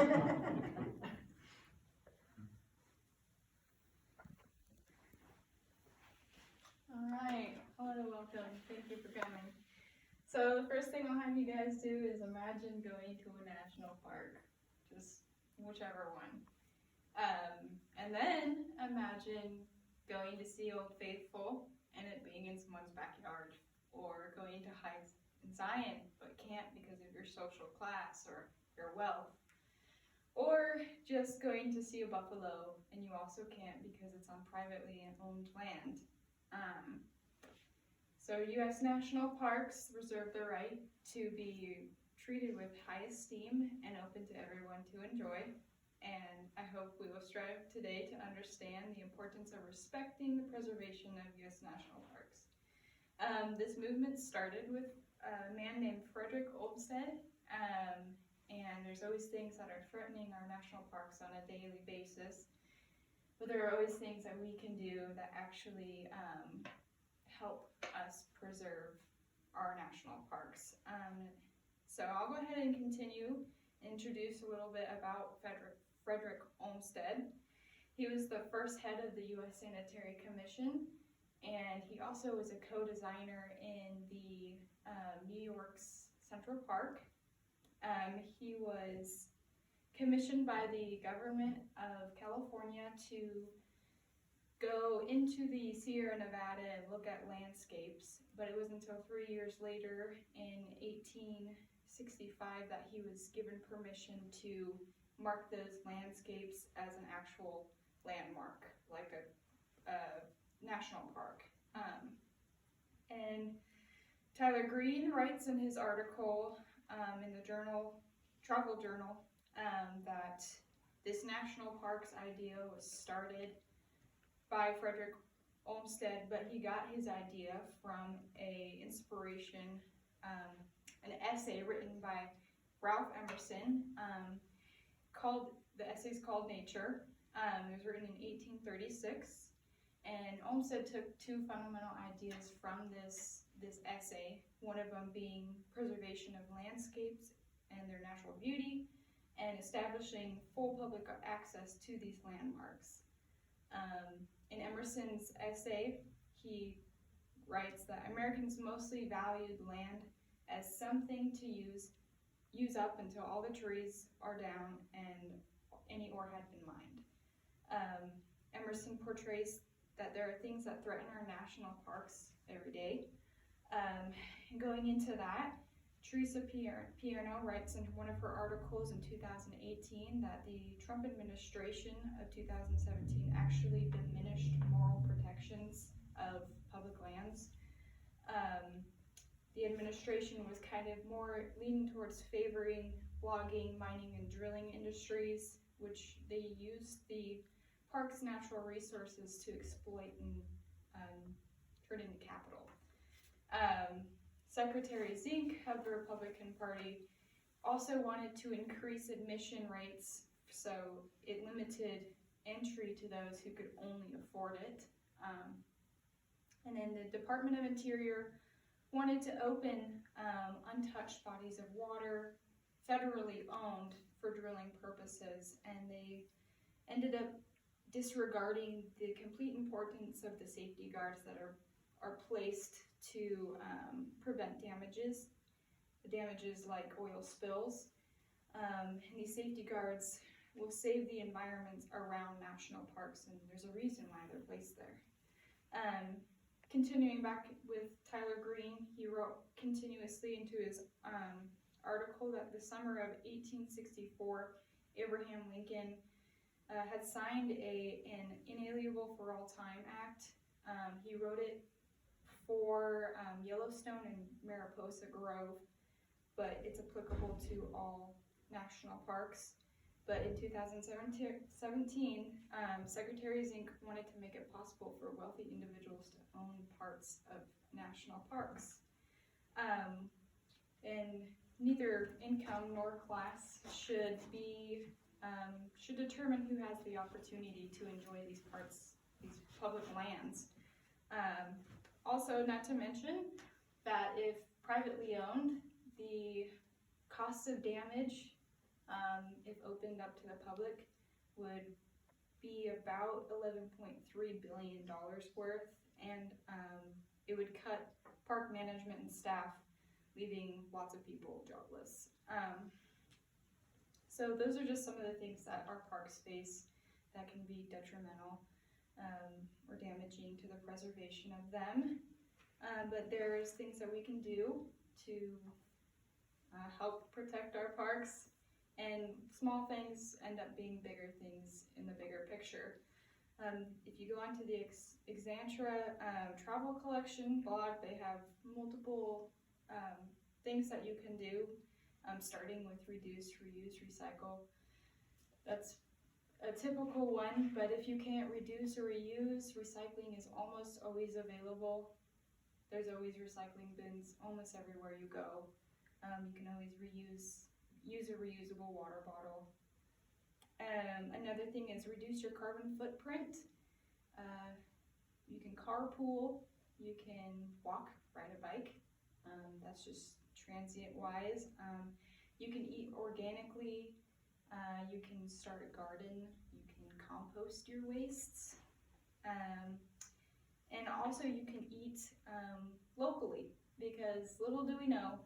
All right, hello, welcome. Thank you for coming. So the first thing I'll have you guys do is imagine going to a national park, just whichever one. And then imagine going to see Old Faithful and it being in someone's backyard, or going to hike in Zion but can't because of your social class or your wealth, or just going to see a buffalo and you also can't because it's on privately owned land. So U.S. national parks reserve the right to be treated with high esteem and open to everyone to enjoy. And I hope we will strive today to understand the importance of respecting the preservation of U.S. national parks. This movement started with a man named Frederick Olmsted, and there's always things that are threatening our national parks on a daily basis, but there are always things that we can do that actually help us preserve our national parks. So I'll go ahead and continue and introduce a little bit about Frederick Olmsted. He was the first head of the U.S. Sanitary Commission, and he also was a co-designer in the New York's Central Park. He was commissioned by the government of California to go into the Sierra Nevada and look at landscapes, but it was until 3 years later in 1865 that he was given permission to mark those landscapes as an actual landmark, like a national park. And Tyler Green writes in his article in the Travel Journal that this national parks idea was started by Frederick Olmsted, but he got his idea from an essay written by Ralph Emerson. The essay's called Nature. It was written in 1836, and Olmsted took two fundamental ideas from this essay, one of them being preservation of landscapes and their natural beauty, and establishing full public access to these landmarks. In Emerson's essay, he writes that Americans mostly valued land as something to use up until all the trees are down and any ore had been mined. Emerson portrays that there are things that threaten our national parks every day. And going into that, Teresa Pierno writes in one of her articles in 2018 that the Trump administration of 2017 actually diminished moral protections of public lands. The administration was kind of more leaning towards favoring logging, mining, and drilling industries, which they used the park's natural resources to exploit and turn into capital. Secretary Zink of the Republican Party also wanted to increase admission rates, so it limited entry to those who could only afford it. And then the Department of Interior wanted to open untouched bodies of water, federally owned for drilling purposes, and they ended up disregarding the complete importance of the safety guards that are placed to prevent damages like oil spills. And these safety guards will save the environments around national parks, and there's a reason why they're placed there. Continuing back with Tyler Green, he wrote continuously into his article that the summer of 1864, Abraham Lincoln had signed an Inalienable for All Time Act. He wrote it for Yellowstone and Mariposa Grove, but it's applicable to all national parks. But in 2017, Secretary Zink wanted to make it possible for wealthy individuals to own parts of national parks. And neither income nor class should determine who has the opportunity to enjoy these public lands. Also, not to mention that if privately owned, the cost of damage if opened up to the public, would be about $11.3 billion worth, and it would cut park management and staff, leaving lots of people jobless. So those are just some of the things that our parks face that can be detrimental or damaging to the preservation of them. But there's things that we can do to help protect our parks, and small things end up being bigger things in the bigger picture. If you go onto the Exantra travel collection blog, they have multiple things that you can do, starting with reduce, reuse, recycle. That's a typical one, but if you can't reduce or reuse, recycling is almost always available. There's always recycling bins almost everywhere you go. You can always use a reusable water bottle. Another thing is reduce your carbon footprint. You can carpool, you can walk, ride a bike. That's just transient wise. You can eat organically. You can start a garden. You can compost your wastes. And also you can eat locally, because little do we know,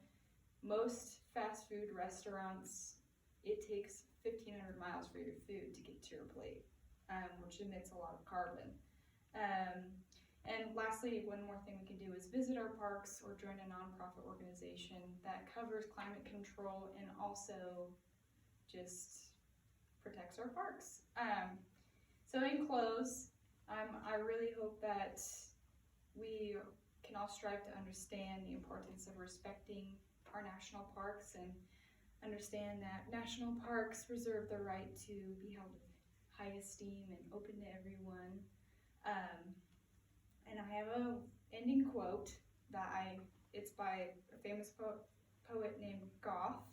most fast food restaurants, it takes 1,500 miles for your food to get to your plate, which emits a lot of carbon. And lastly, one more thing we can do is visit our parks or join a nonprofit organization that covers climate control and also just protects our parks. So in close, I really hope that we can all strive to understand the importance of respecting our national parks and understand that national parks reserve the right to be held with high esteem and open to everyone. And I have a ending quote it's by a famous poet named Goethe.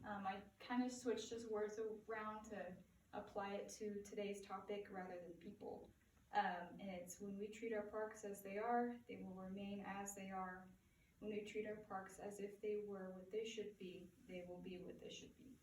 I kind of switched his words around to apply it to today's topic rather than people. And it's, when we treat our parks as they are, they will remain as they are. When we treat our parks as if they were what they should be, they will be what they should be.